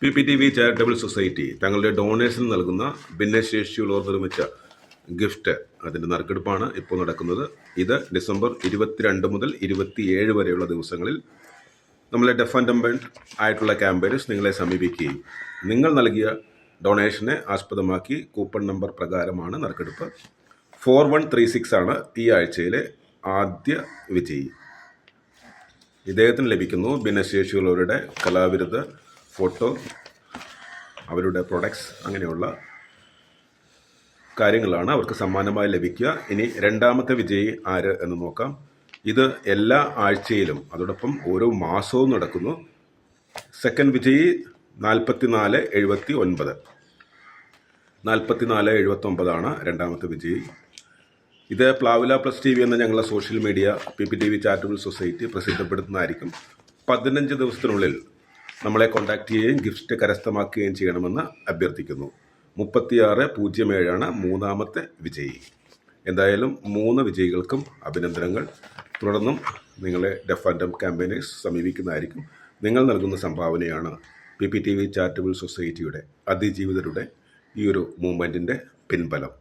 PPTV charitable society തങ്ങളുടെ donation നൽകുന്ന ഭിന്നശേഷിയുള്ളവർ നിർമ്മിച്ച ഗിഫ്റ്റ് അതിൻ്റെ നറുക്കെടുപ്പാണ് ഇപ്പോൾ നടക്കുന്നത്. ഇത് ഡിസംബർ 22 മുതൽ 27 വരെയുള്ള ദിവസങ്ങളിൽ നമ്മളെ ഡെഫ് ആൻഡ് ഡംബ് ആയിട്ടുള്ള ക്യാമ്പയിൻസ് നിങ്ങളെ സമീപിക്കുകയും നിങ്ങൾ നൽകിയ ഡൊണേഷനെ ആസ്പദമാക്കി കൂപ്പൺ നമ്പർ പ്രകാരമാണ് നറുക്കെടുപ്പ്. 4136 ആണ് ഈ ആഴ്ചയിലെ ആദ്യ വിജയി. ഇദ്ദേഹത്തിന് ലഭിക്കുന്നു ഭിന്നശേഷിയുള്ളവരുടെ കലാവിരുദ്ധ ഫോട്ടോ, അവരുടെ പ്രൊഡക്ട്സ്, അങ്ങനെയുള്ള കാര്യങ്ങളാണ് അവർക്ക് സമ്മാനമായി ലഭിക്കുക. ഇനി രണ്ടാമത്തെ വിജയി ആര് എന്ന് നോക്കാം. ഇത് എല്ലാ ആഴ്ചയിലും അതോടൊപ്പം ഓരോ മാസവും നടക്കുന്നു. സെക്കൻഡ് വിജയി 4479. 4479 രണ്ടാമത്തെ വിജയി. ഇത് പ്ലാവില പ്ലസ് TV എന്ന ഞങ്ങളുടെ social media PPTV charitable society പ്രസിദ്ധപ്പെടുത്തുന്നതായിരിക്കും. 15 ദിവസത്തിനുള്ളിൽ നമ്മളെ കോൺടാക്ട് ചെയ്യുകയും ഗിഫ്റ്റ് കരസ്ഥമാക്കുകയും ചെയ്യണമെന്ന് അഭ്യർത്ഥിക്കുന്നു. 3607 മൂന്നാമത്തെ വിജയി. എന്തായാലും 3 വിജയികൾക്കും അഭിനന്ദനങ്ങൾ. തുടർന്നും നിങ്ങളെ ഡെഫ് ആൻഡ് ഡംബ് ക്യാമ്പയിനേഴ്സ് സമീപിക്കുന്നതായിരിക്കും. നിങ്ങൾ നൽകുന്ന സംഭാവനയാണ് PPTV ചാരിറ്റബിൾ സൊസൈറ്റിയുടെ അതിജീവിതരുടെ ഈ ഒരു മൂവ്മെൻറ്റിൻ്റെ പിൻബലം.